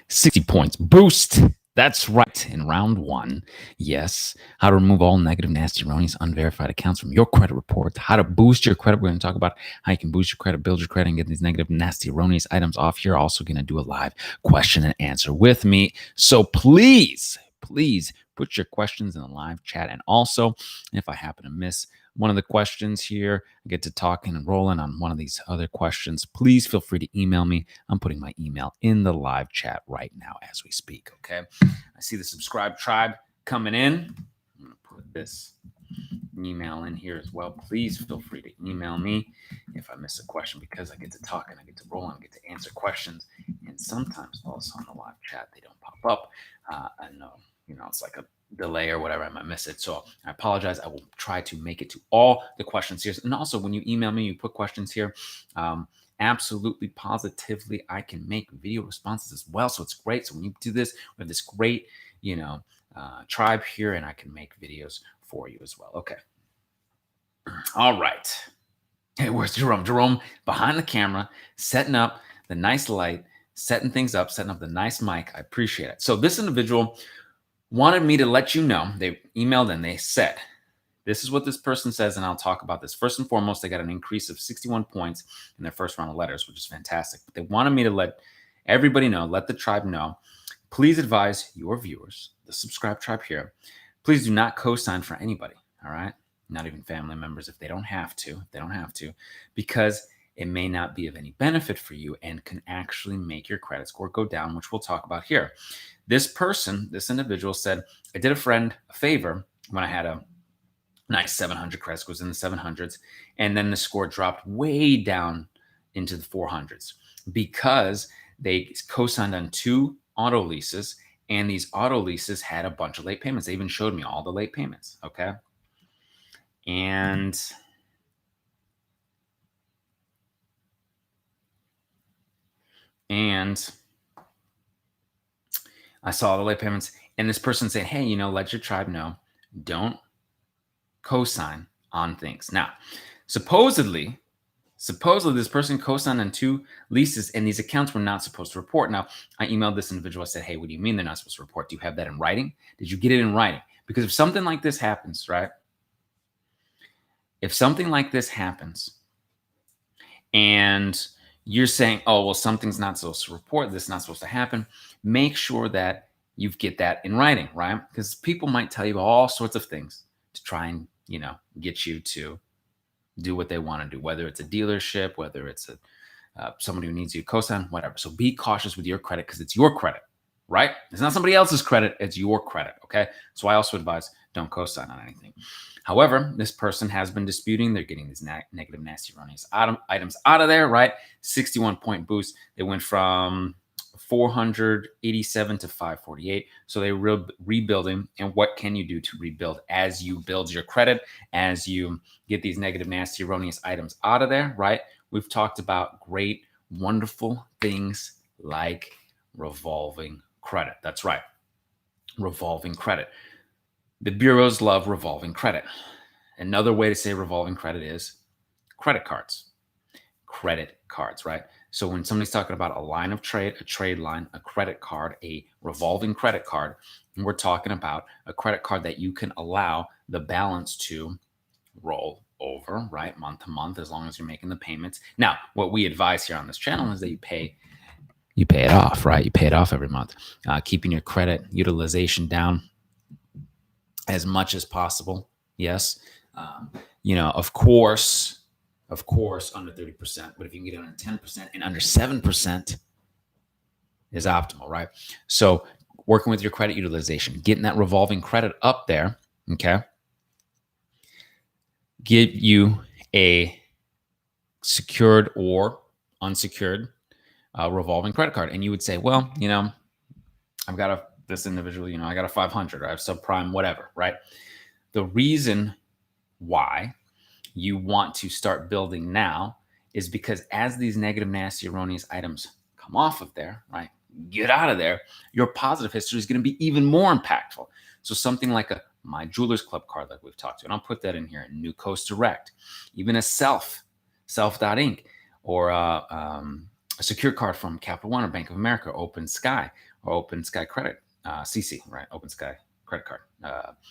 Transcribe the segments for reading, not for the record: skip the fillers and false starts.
60 points boost. That's right. In round one, yes, how to remove all negative, nasty, erroneous, unverified accounts from your credit report, how to boost your credit. We're going to talk about how you can boost your credit, build your credit, and get these negative, nasty, erroneous items off here. Also going to do a live question and answer with me. So please put your questions in the live chat. And also, if I happen to miss one of the questions here, I get to talking and rolling on one of these other questions, please feel free to email me. I'm putting my email in the live chat right now as we speak, okay? I see the subscribe tribe coming in. I'm going to put this email in here as well. Please feel free to email me if I miss a question, because I get to talk and I get to roll and I get to answer questions. And sometimes also on the live chat, they don't pop up. I know, it's like a delay or whatever. I might miss it. So I apologize. I will try to make it to all the questions here. And also, when you email me, you put questions here. Absolutely, positively, I can make video responses as well. So it's great. So when you do this, we have this great, tribe here, and I can make videos for you as well. Okay. All right. Hey, where's Jerome? Jerome behind the camera, setting up the nice light, setting things up, setting up the nice mic. I appreciate it. So this individual wanted me to let you know. They emailed and they said, this is what this person says, and I'll talk about this. First and foremost, they got an increase of 61 points in their first round of letters, which is fantastic. But they wanted me to let everybody know, let the tribe know, please advise your viewers, the subscribe tribe here, please do not co-sign for anybody, all right? Not even family members if they don't have to, because it may not be of any benefit for you and can actually make your credit score go down, which we'll talk about here. This individual said, I did a friend a favor when I had a nice 700 credit score, in the 700s, and then the score dropped way down into the 400s because they co-signed on 2 auto leases, and these auto leases had a bunch of late payments. They even showed me all the late payments, okay? And I saw the late payments, and this person said, hey, let your tribe know, don't co-sign on things. Now, supposedly this person co-signed on 2 leases, and these accounts were not supposed to report. Now, I emailed this individual. I said, hey, what do you mean they're not supposed to report? Do you have that in writing? Did you get it in writing? Because if something like this happens, right? If something like this happens and you're saying, oh, well, something's not supposed to report, this is not supposed to happen, make sure that you get that in writing, right? Because people might tell you all sorts of things to try and, get you to do what they want to do, whether it's a dealership, whether it's somebody who needs you to co-sign, whatever. So be cautious with your credit, because it's your credit, right? It's not somebody else's credit, it's your credit, okay? So I also advise don't co-sign on anything. However, this person has been disputing. They're getting these negative, nasty, erroneous items out of there, right? 61-point boost. They went from 487 to 548. So they're rebuilding. And what can you do to rebuild as you build your credit, as you get these negative, nasty, erroneous items out of there, right? We've talked about great, wonderful things like revolving credit. That's right. Revolving credit. The bureaus love revolving credit. Another way to say revolving credit is credit cards. Credit cards, right? So when somebody's talking about a line of trade, a trade line, a credit card, a revolving credit card, we're talking about a credit card that you can allow the balance to roll over, right? Month to month, as long as you're making the payments. Now, what we advise here on this channel is that you pay it off, right? You pay it off every month, keeping your credit utilization down as much as possible. Yes. Of course, under 30%, but if you can get under 10% and under 7% is optimal, right? So working with your credit utilization, getting that revolving credit up there, okay? Give you a secured or unsecured revolving credit card. And you would say, well, I've got this individual, I got a 500, I have subprime, whatever, right? The reason why you want to start building now is because as these negative, nasty, erroneous items come off of there, right? Get out of there, your positive history is going to be even more impactful. So something like a My Jewelers Club card, like we've talked to, and I'll put that in here, New Coast Direct, even a Self.Inc. or a secure card from Capital One or Bank of America, Open Sky, or Open Sky Credit, CC, right? Open Sky credit card.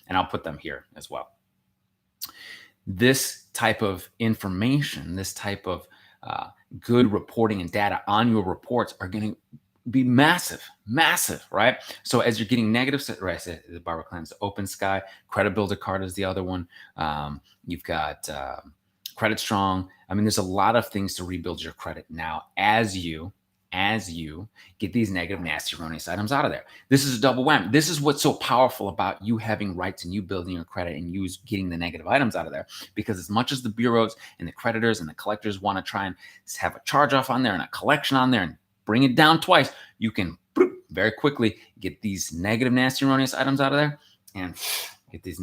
And I'll put them here as well. This type of information, this type of good reporting and data on your reports are going to be massive, right? So as you're getting negative, right, the Barbara Clans, Open Sky, Credit Builder card is the other one. You've got Credit Strong. I mean, there's a lot of things to rebuild your credit now as you get these negative, nasty, erroneous items out of there. This is a double whammy. This is what's so powerful about you having rights and you building your credit and you getting the negative items out of there. Because as much as the bureaus and the creditors and the collectors want to try and have a charge off on there and a collection on there and bring it down twice, you can very quickly get these negative, nasty, erroneous items out of there and get these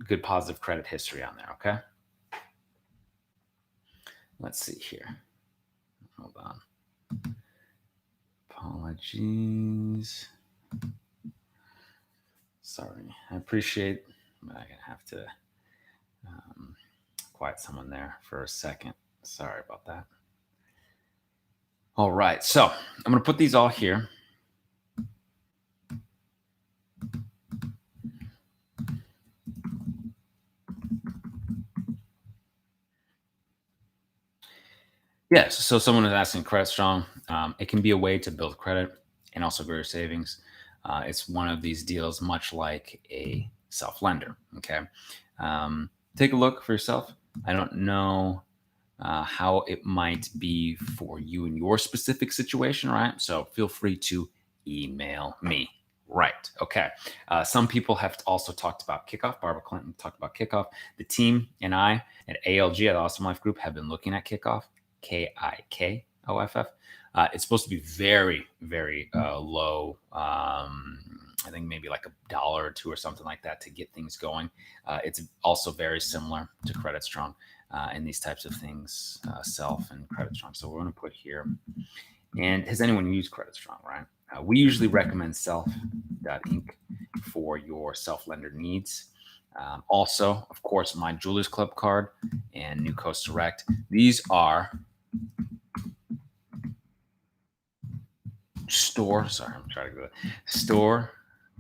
good positive credit history on there. Okay. Let's see here. Hold on. Apologies. Sorry. I appreciate, but I'm going to have to quiet someone there for a second. Sorry about that. All right. So I'm going to put these all here. Yes. So someone is asking Credit Strong. It can be a way to build credit and also grow your savings. It's one of these deals, much like a self-lender. Okay. Take a look for yourself. I don't know how it might be for you in your specific situation, right? So feel free to email me. Right. Okay. Some people have also talked about Kickoff. Barbara Clinton talked about Kickoff. The team and I at ALG, at the Awesome Life Group, have been looking at Kickoff. Kickoff. It's supposed to be very, very low. I think maybe like $1 or $2 or something like that to get things going. It's also very similar to Credit Strong and these types of things, Self and Credit Strong. So we're going to put here. And has anyone used Credit Strong, right? We usually recommend Self.Inc. for your self-lender needs. Also, of course, my Jewelers Club card and New Coast Direct. These are store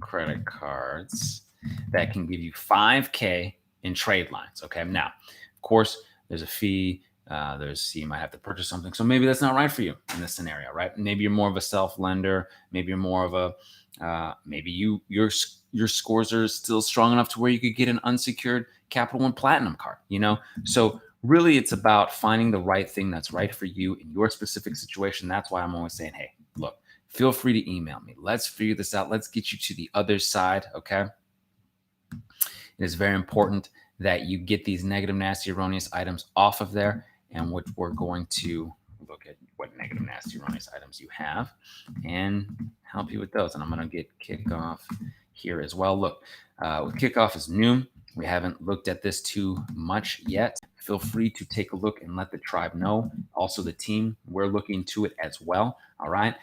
credit cards that can give you $5,000 in trade lines. Okay. Now, of course, there's a fee. You might have to purchase something. So maybe that's not right for you in this scenario, right? Maybe you're more of a self-lender. Maybe you're more of a, maybe your scores are still strong enough to where you could get an unsecured Capital One Platinum card, So really it's about finding the right thing that's right for you in your specific situation. That's why I'm always saying, hey, look, feel free to email me. Let's figure this out. Let's get you to the other side. Okay. It is very important that you get these negative, nasty, erroneous items off of there. And what we're going to look at what negative, nasty, erroneous items you have and help you with those. And I'm going to get Kickoff here as well. Look, with Kickoff is new. We haven't looked at this too much yet. Feel free to take a look and let the tribe know. Also the team, we're looking to it as well. All right.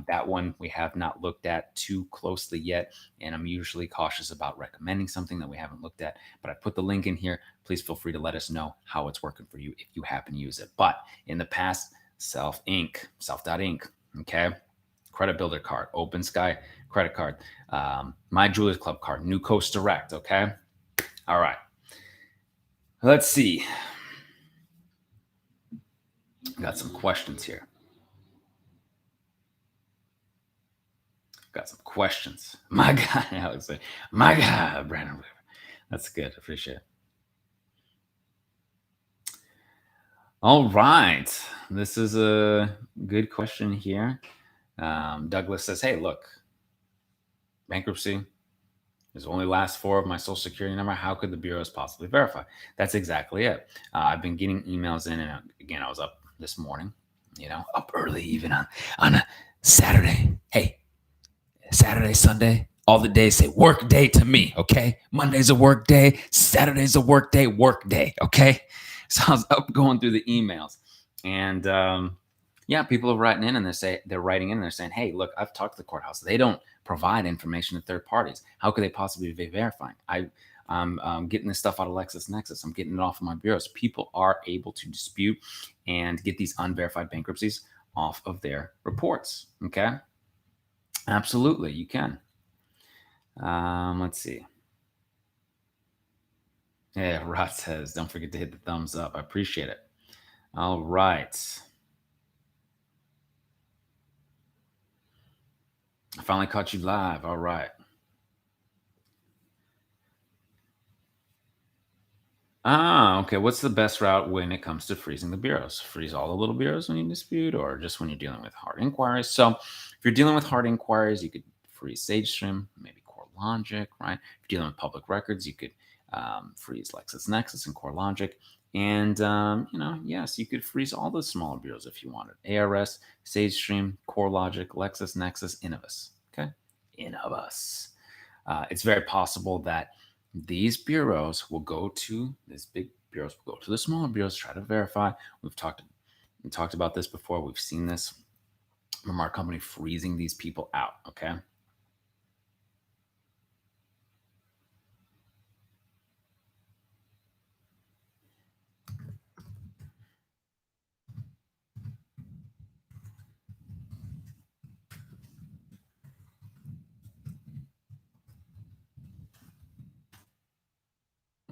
That one we have not looked at too closely yet. And I'm usually cautious about recommending something that we haven't looked at, but I put the link in here. Please feel free to let us know how it's working for you if you happen to use it. But in the past, Self.Inc. Okay. Credit Builder card, Open Sky credit card, my Jewelers Club card, New Coast Direct. Okay. All right. Let's see. Got some questions here. Got some questions. My God, Alex. My God, Brandon. That's good. Appreciate it. All right. This is a good question here. Douglas says, hey, look, bankruptcy is only last 4 of my social security number. How could the bureaus possibly verify? That's exactly it. I've been getting emails in, and again, I was up this morning, up early, even on a Saturday. Hey, Saturday, Sunday, all the days say work day to me. Okay. Monday's a work day. Saturday's a work day, Okay. So I was up going through the emails, and people are writing in and they're saying, hey, look, I've talked to the courthouse. They don't provide information to third parties. How could they possibly be verifying? I'm getting this stuff out of LexisNexis. I'm getting it off of my bureaus. People are able to dispute and get these unverified bankruptcies off of their reports. Okay. Absolutely, you can. Let's see. Yeah, Rod says, don't forget to hit the thumbs up. I appreciate it. All right. I finally caught you live. All right. Okay. What's the best route when it comes to freezing the bureaus? Freeze all the little bureaus when you dispute, or just when you're dealing with hard inquiries? So, if you're dealing with hard inquiries, you could freeze SageStream, maybe CoreLogic, right? If you're dealing with public records, you could freeze LexisNexis and CoreLogic. And, yes, you could freeze all the smaller bureaus if you wanted. ARS, SageStream, CoreLogic, LexisNexis, Innovus. Okay? Innovus. It's very possible that these bureaus will go to these big bureaus will go to the smaller bureaus, try to verify. We talked about this before. We've seen this from our company freezing these people out. Okay.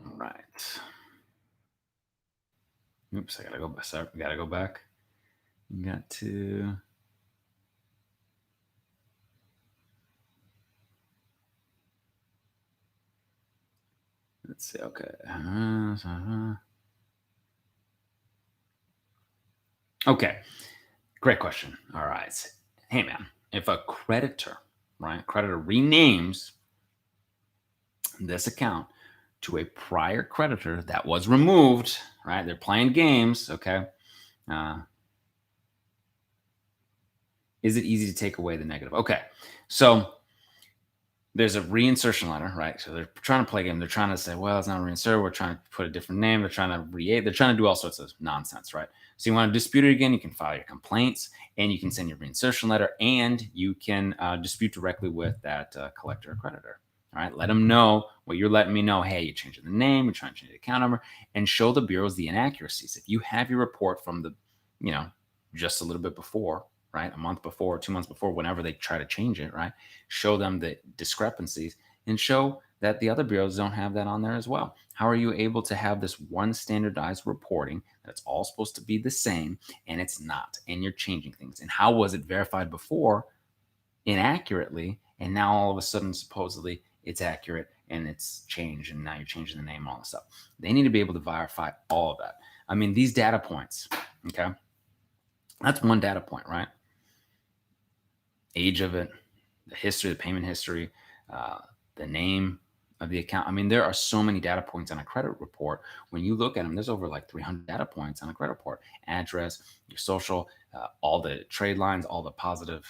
All right. Oops, I gotta go. Sorry, gotta go back. Got to. Let's see. Okay. Okay. Great question. All right. Hey, man, if a creditor renames this account to a prior creditor that was removed, right? They're playing games. Okay. Is it easy to take away the negative? Okay. So there's a reinsertion letter, right? So they're trying to play a game. They're trying to say, well, it's not reinsert. We're trying to put a different name. They're trying to they're trying to do all sorts of nonsense, right? So you want to dispute it again, you can file your complaints and you can send your reinsertion letter and you can dispute directly with that collector or creditor. All right. Let them know what you're letting me know. Hey, you're changing the name, you're trying to change the account number, and show the bureaus the inaccuracies. If you have your report from the, just a little bit before, right? A month before, 2 months before, whenever they try to change it, right? Show them the discrepancies and show that the other bureaus don't have that on there as well. How are you able to have this one standardized reporting that's all supposed to be the same and it's not, and you're changing things? And how was it verified before inaccurately, and now all of a sudden supposedly it's accurate and it's changed, and now you're changing the name and all this stuff? They need to be able to verify all of that. I mean, these data points, okay? That's one data point, right? Age of it, the history, the payment history, the name of the account. I mean, there are so many data points on a credit report. When you look at them, there's over like 300 data points on a credit report. Address, your social, all the trade lines, all the positive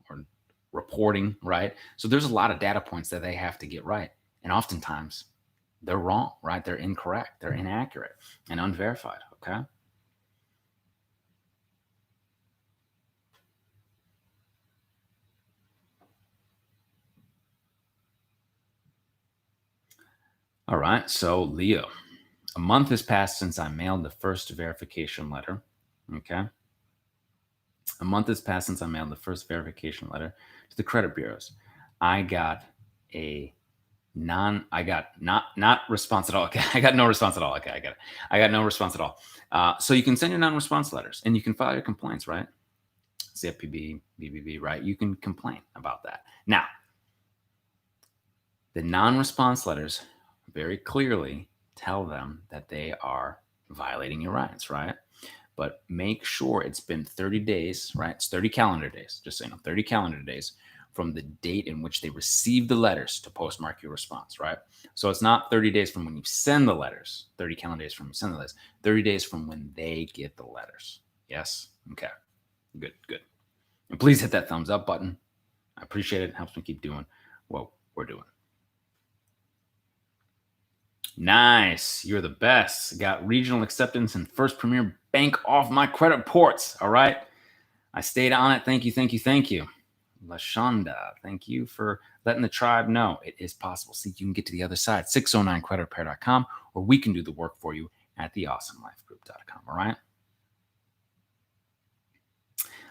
or reporting, right? So there's a lot of data points that they have to get right. And oftentimes they're wrong, right? They're incorrect, they're inaccurate and unverified, okay? All right, so Leo, a month has passed since I mailed the first verification letter. Okay. A month has passed since I mailed the first verification letter to the credit bureaus. I got not response at all. Okay. I got no response at all. Okay. I got it. I got no response at all. So you can send your non-response letters and you can file your complaints, right? CFPB, BBB, right? You can complain about that. Now, the non-response letters very clearly tell them that they are violating your rights, right? But make sure it's been 30 days, right? It's 30 calendar days, just so you know, 30 calendar days from the date in which they receive the letters to postmark your response, right? So it's not 30 days from when you send the letters, 30 calendar days from when you send the letters, 30 days from when they get the letters. Yes? Okay. Good, good. And please hit that thumbs up button. I appreciate it. It helps me keep doing what we're doing. Nice. You're the best. Got regional acceptance and first premier bank off my credit reports. All right. I stayed on it. Thank you. Thank you. Thank you. Lashonda, thank you for letting the tribe know it is possible. See, you can get to the other side, 609creditrepair.com, or we can do the work for you at theawesomelifegroup.com. All right.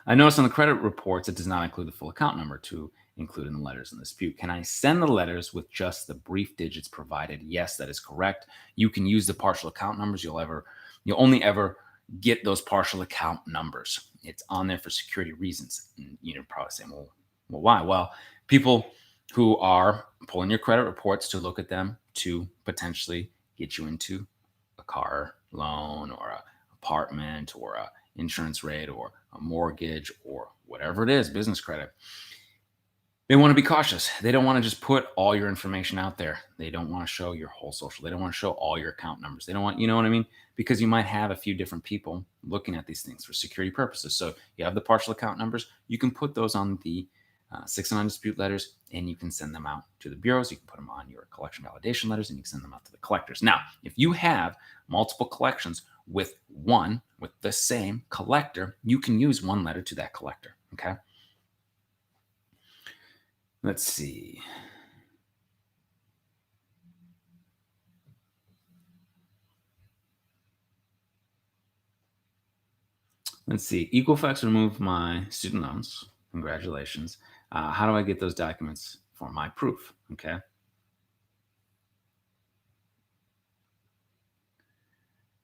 I noticed on the credit reports, it does not include the full account number to include in the letters in dispute. Can I send the letters with just the brief digits provided? Yes, that is correct. You can use the partial account numbers. You'll only ever get those partial account numbers. It's on there for security reasons. And you're probably saying, well, why? Well, people who are pulling your credit reports to look at them to potentially get you into a car loan or an apartment or a insurance rate or a mortgage or whatever it is, business credit. They want to be cautious. They don't want to just put all your information out there. They don't want to show your whole social. They don't want to show all your account numbers. They don't want, you know what I mean? Because you might have a few different people looking at these things for security purposes. So you have the partial account numbers. You can put those on the 609 dispute letters, and you can send them out to the bureaus. You can put them on your collection validation letters, and you can send them out to the collectors. Now, if you have multiple collections with the same collector, you can use one letter to that collector. Okay. Let's see. Equifax removed my student loans. Congratulations. How do I get those documents for my proof? Okay.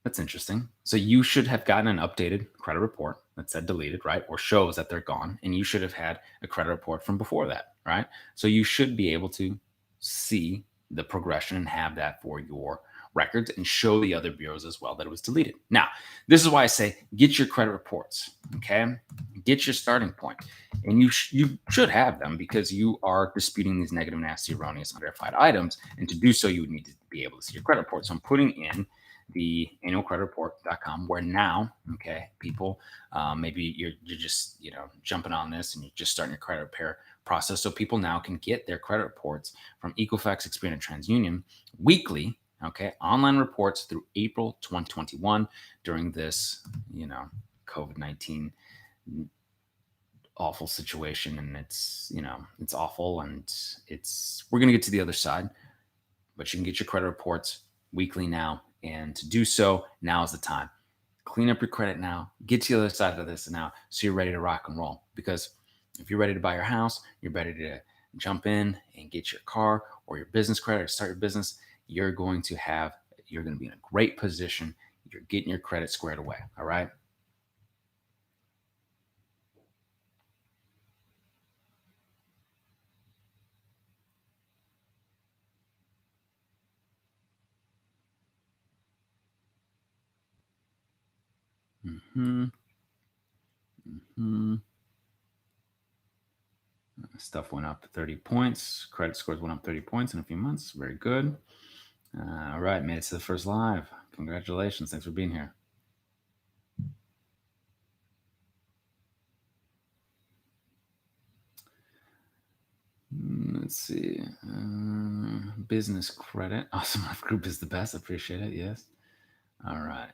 That's interesting. So you should have gotten an updated credit report that said deleted, right? Or shows that they're gone. And you should have had a credit report from before that, right? So you should be able to see the progression and have that for your records and show the other bureaus as well that it was deleted. Now, this is why I say get your credit reports, okay? Get your starting point. And you should have them because you are disputing these negative, nasty, erroneous, unverified items. And to do so, you would need to be able to see your credit report. So I'm putting in the annualcreditreport.com, where now, okay, people, maybe you're just, jumping on this and you're just starting your credit repair process. So people now can get their credit reports from Equifax, Experian, and TransUnion weekly, okay, online reports through April 2021 during this, COVID-19 awful situation. And it's awful, and we're going to get to the other side, but you can get your credit reports weekly now. And to do so, now is the time. Clean up your credit now. Get to the other side of this now, so you're ready to rock and roll. Because if you're ready to buy your house, you're ready to jump in and get your car or your business credit or start your business, you're going to be in a great position. You're getting your credit squared away. All right. Stuff went up 30 points. Credit scores went up 30 points in a few months. Very good. All right. Made it to the first live. Congratulations. Thanks for being here. Let's see. Business credit. Awesome Life Group is the best. Appreciate it. Yes. All right.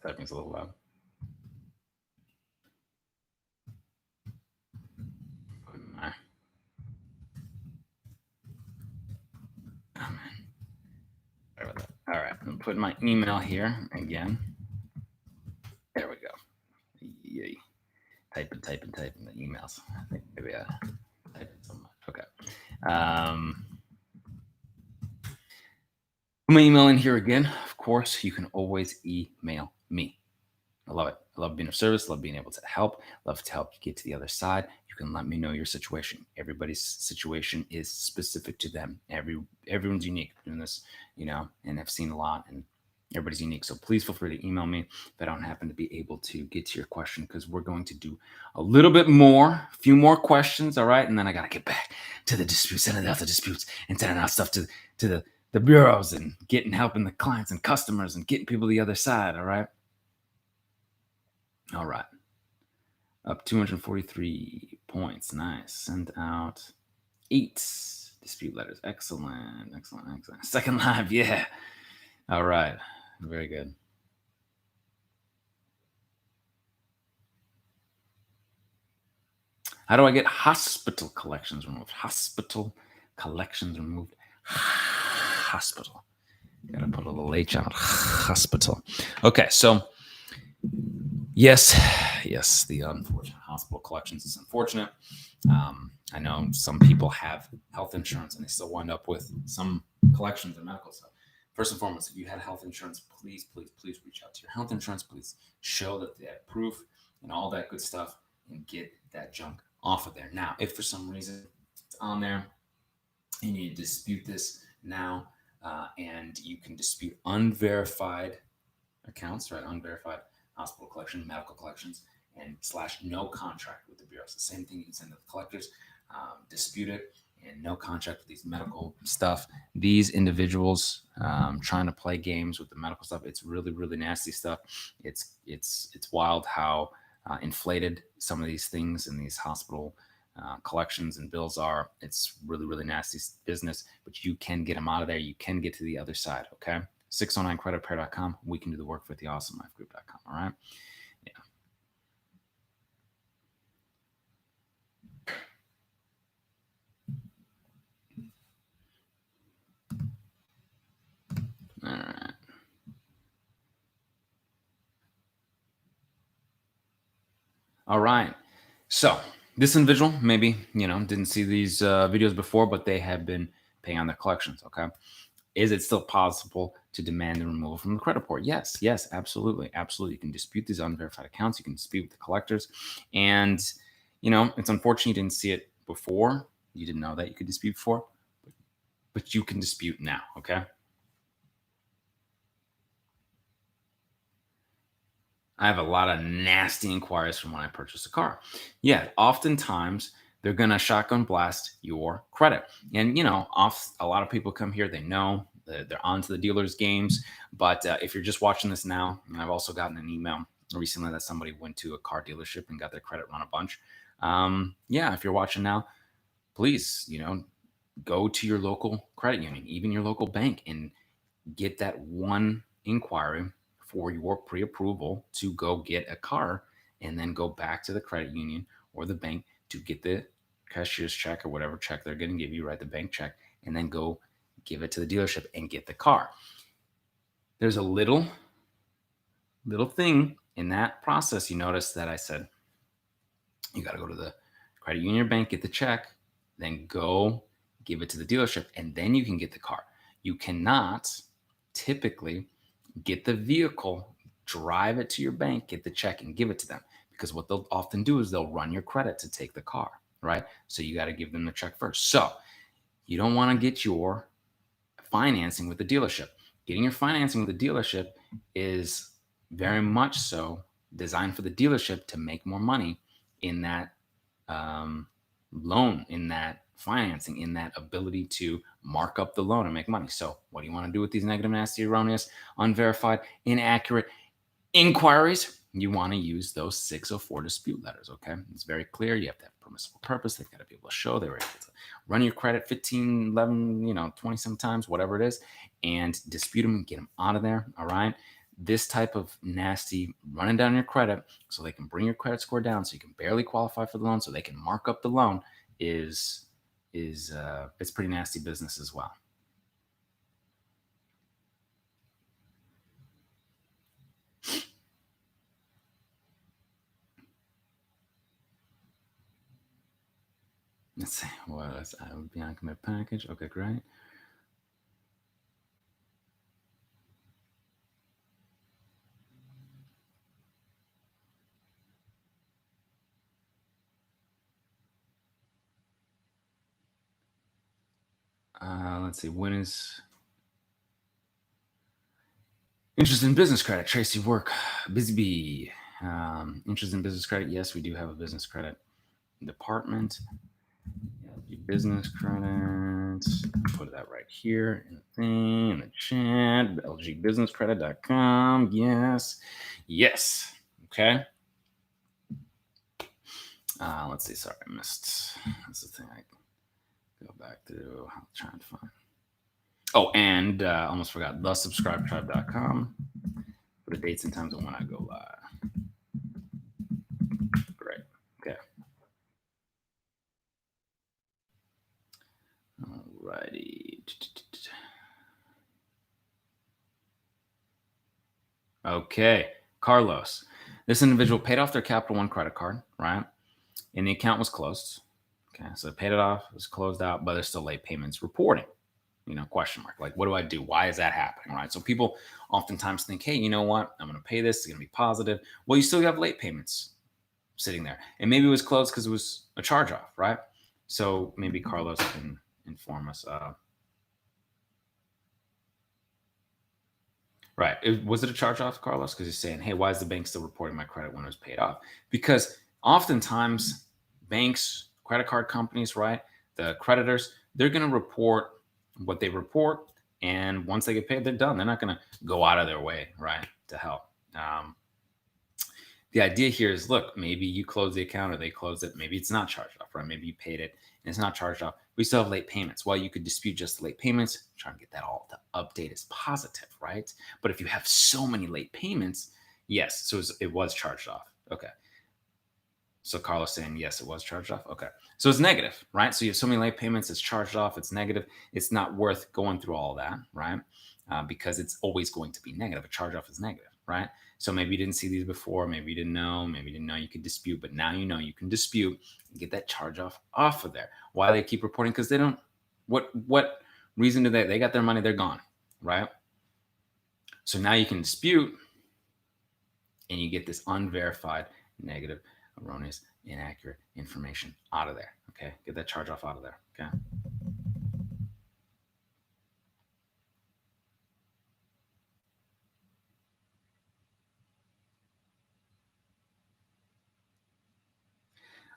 Typing's a little loud. All right, I'm putting my email here again. There we go. Yay. Typing the emails. I think maybe I typed so much. Okay. Put my email in here again. Of course, you can always email me. I love it. I love being of service. Love being able to help. Love to help you get to the other side. You can let me know your situation. Everybody's situation is specific to them. Everyone's unique doing this, and I've seen a lot, and everybody's unique. So please feel free to email me if I don't happen to be able to get to your question, because we're going to do a little bit more, a few more questions. All right. And then I got to get back to the disputes, sending out the disputes, and sending out stuff to the bureaus and helping the clients and customers and getting people to the other side. All right. All right. Up 243 points. Nice. Send out 8 dispute letters. Excellent. Excellent. Excellent. Second live. Yeah. All right. Very good. How do I get hospital collections removed? Hospital collections removed. Hospital. Gotta put a little H on it. Hospital. Okay, so yes, the unfortunate hospital collections is unfortunate. I know some people have health insurance and they still wind up with some collections and medical stuff. First and foremost, if you had health insurance, please reach out to your health insurance. Please show that they have proof and all that good stuff and get that junk off of there. Now, if for some reason it's on there and you dispute this now, and you can dispute unverified accounts, right? Unverified hospital collection, medical collections, and / no contract with the bureau. It's the same thing you can send to the collectors, dispute it, and no contract with these medical stuff. These individuals trying to play games with the medical stuff, it's really, really nasty stuff. It's wild how inflated some of these things in these hospital collections and bills are. It's really, really nasty business, but you can get them out of there. You can get to the other side. Okay. 609creditrepair.com. We can do the work with the awesomelifegroup.com. All right. Yeah. All right. All right. So this individual maybe, didn't see these videos before, but they have been paying on their collections. Okay. Is it still possible to demand the removal from the credit report? Yes, absolutely. Absolutely. You can dispute these unverified accounts. You can dispute with the collectors. And, it's unfortunate you didn't see it before. You didn't know that you could dispute before, but you can dispute now. Okay. I have a lot of nasty inquiries from when I purchased a car. Yeah, oftentimes they're gonna shotgun blast your credit, and a lot of people come here. They know they're onto the dealers' games, but if you're just watching this now, and I've also gotten an email recently that somebody went to a car dealership and got their credit run a bunch. Yeah, if you're watching now, please, go to your local credit union, even your local bank, and get that one inquiry for your pre-approval to go get a car, and then go back to the credit union or the bank to get the cashier's check or whatever check they're going to give you, right? The bank check, and then go give it to the dealership and get the car. There's a little thing in that process. You notice that I said you got to go to the credit union or bank, get the check, then go give it to the dealership, and then you can get the car. You cannot typically get the vehicle, drive it to your bank, get the check, and give it to them, because what they'll often do is they'll run your credit to take the car, right? So you got to give them the check first. So you don't want to get your financing with the dealership. Getting your financing with the dealership is very much so designed for the dealership to make more money in that loan, in that financing, in that ability to mark up the loan and make money. So what do you want to do with these negative, nasty, erroneous, unverified, inaccurate inquiries? You want to use those 604 dispute letters. Okay. It's very clear. You have to have permissible purpose. They've got to be able to show they were able to run your credit 15, 11, 20 sometimes, whatever it is, and dispute them and get them out of there. All right. This type of nasty running down your credit so they can bring your credit score down so you can barely qualify for the loan so they can mark up the loan is it's pretty nasty business as well. Let's see. I would be on commit package. Okay, great. Let's see. When is interest in business credit? Tracy Work, Busy Bee. Interest in business credit? Yes, we do have a business credit department. Yeah, business credits. Put that right here in the thing, in the chat. lgbusinesscredit.com. Yes. Yes. Okay. Let's see. Sorry, I missed. That's the thing. I go back to. I'm trying to find. Oh, and almost forgot. thesubscribetribe.com for the dates and times of when I go live. Great. Okay. Alrighty. Okay. Carlos. This individual paid off their Capital One credit card, right? And the account was closed. Okay. So they paid it off, it was closed out, but there's still late payments reporting. Question mark. Like, what do I do? Why is that happening? Right. So people oftentimes think, hey, you know what? I'm going to pay this. It's going to be positive. Well, you still have late payments sitting there. And maybe it was closed because it was a charge off, right? So maybe Carlos can inform us. Right. Was it a charge off, Carlos? Because he's saying, hey, why is the bank still reporting my credit when it was paid off? Because oftentimes banks, credit card companies, right, the creditors, they're going to report what they report. And once they get paid, they're done. They're not going to go out of their way, right, to help. The idea here is, look, maybe you close the account or they close it. Maybe it's not charged off, right? Maybe you paid it and it's not charged off. We still have late payments. Well, you could dispute just the late payments, try and get that all to update as positive, right? But if you have so many late payments, yes, so it was charged off. Okay. So Carlos saying, yes, it was charged off. Okay. So it's negative, right? So you have so many late payments, it's charged off, it's negative. It's not worth going through all that, right? Because it's always going to be negative. A charge off is negative, right? So maybe you didn't see these before. Maybe you didn't know. Maybe you didn't know you could dispute. But now you know you can dispute and get that charge off of there. Why they keep reporting? Because they don't. What reason do they got their money? They're gone, right? So now you can dispute, and you get this unverified, negative, erroneous, inaccurate information out of there. Okay, get that charge off out of there. Okay.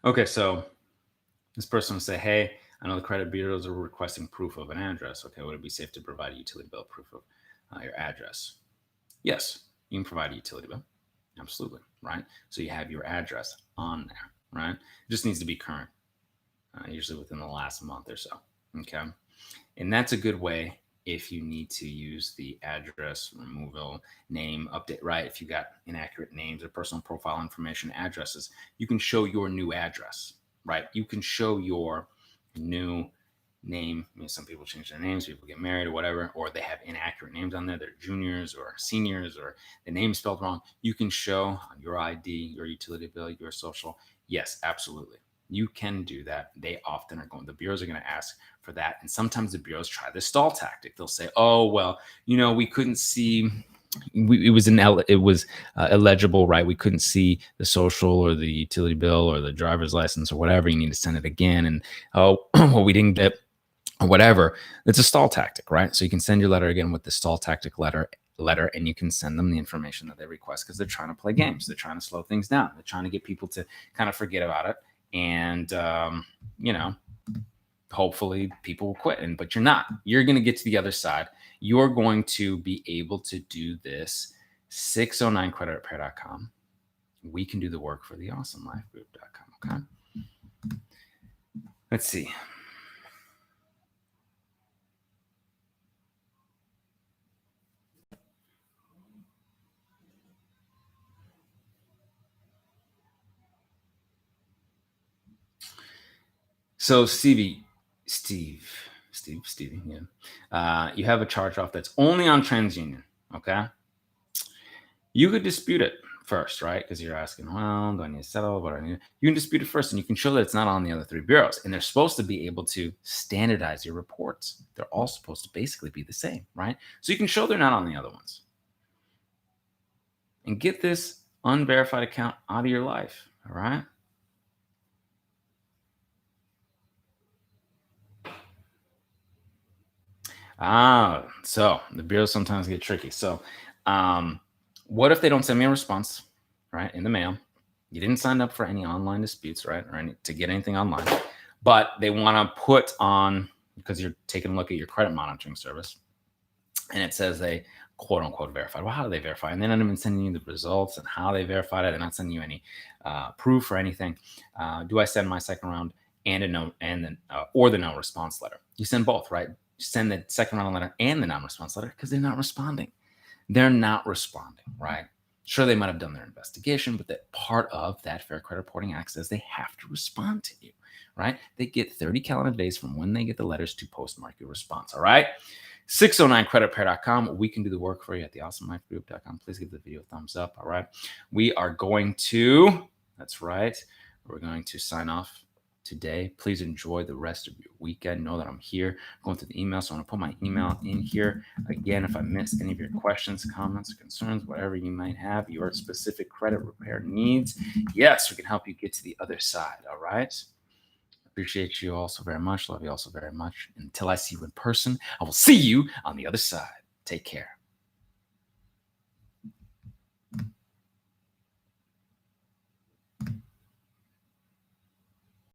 Okay, so this person will say, hey, I know the credit bureaus are requesting proof of an address. Okay, would it be safe to provide a utility bill proof of your address? Yes, you can provide a utility bill. Absolutely, right? So you have your address on there, right? It just needs to be current, usually within the last month or so, okay? And that's a good way if you need to use the address removal, name update, right? If you got inaccurate names or personal profile information, addresses, you can show your new address, right? You can show your new name. Some people change their names, people get married or whatever, or they have inaccurate names on there. They're juniors or seniors, or the name spelled wrong. You can show on your ID, your utility bill, your social. Yes, absolutely. You can do that. They often are the bureaus are going to ask for that. And sometimes the bureaus try the stall tactic. They'll say, oh, well, we couldn't see, it was illegible, right? We couldn't see the social or the utility bill or the driver's license or whatever. You need to send it again. And, oh, well, we didn't get, or whatever. It's a stall tactic, right? So you can send your letter again with the stall tactic letter, and you can send them the information that they request, because they're trying to play games. They're trying to slow things down. They're trying to get people to kind of forget about it. And, hopefully people will quit. But you're not. You're going to get to the other side. You're going to be able to do this. 609creditrepair.com. We can do the work for the awesomelifegroup.com. Okay. Let's see. So Stevie, yeah. You have a charge off that's only on TransUnion. Okay. You could dispute it first, right? Because you're asking, well, do I need to settle? What do I need? You can dispute it first, and you can show that it's not on the other three bureaus. And they're supposed to be able to standardize your reports. They're all supposed to basically be the same, right? So you can show they're not on the other ones. And get this unverified account out of your life, all right? So the bureaus sometimes get tricky. So what if they don't send me a response, right, in the mail? You didn't sign up for any online disputes, right, or to get anything online. but they want to put on, because you're taking a look at your credit monitoring service, and it says they quote unquote verified. Well, how do they verify? And they're not even sending you the results and how they verified it. They're not sending you any proof or anything. Do I send my second round and a no, and then or the no response letter? You send both, right? You send the second round letter and the non-response letter because they're not responding. They're not responding, right? Sure, they might have done their investigation, but that part of that Fair Credit Reporting Act says they have to respond to you, right? They get 30 calendar days from when they get the letters to postmark your response, all right? 609creditrepair.com. We can do the work for you at theawesomelifegroup.com. Please give the video a thumbs up, all right? We are going to, that's right, we're going to sign off today. Please enjoy the rest of your weekend. Know that I'm here going through the email, so I'm going to put my email in here. Again, if I missed any of your questions, comments, concerns, whatever you might have, your specific credit repair needs, yes, we can help you get to the other side, all right? Appreciate you all so very much. Love you all so very much. Until I see you in person, I will see you on the other side. Take care.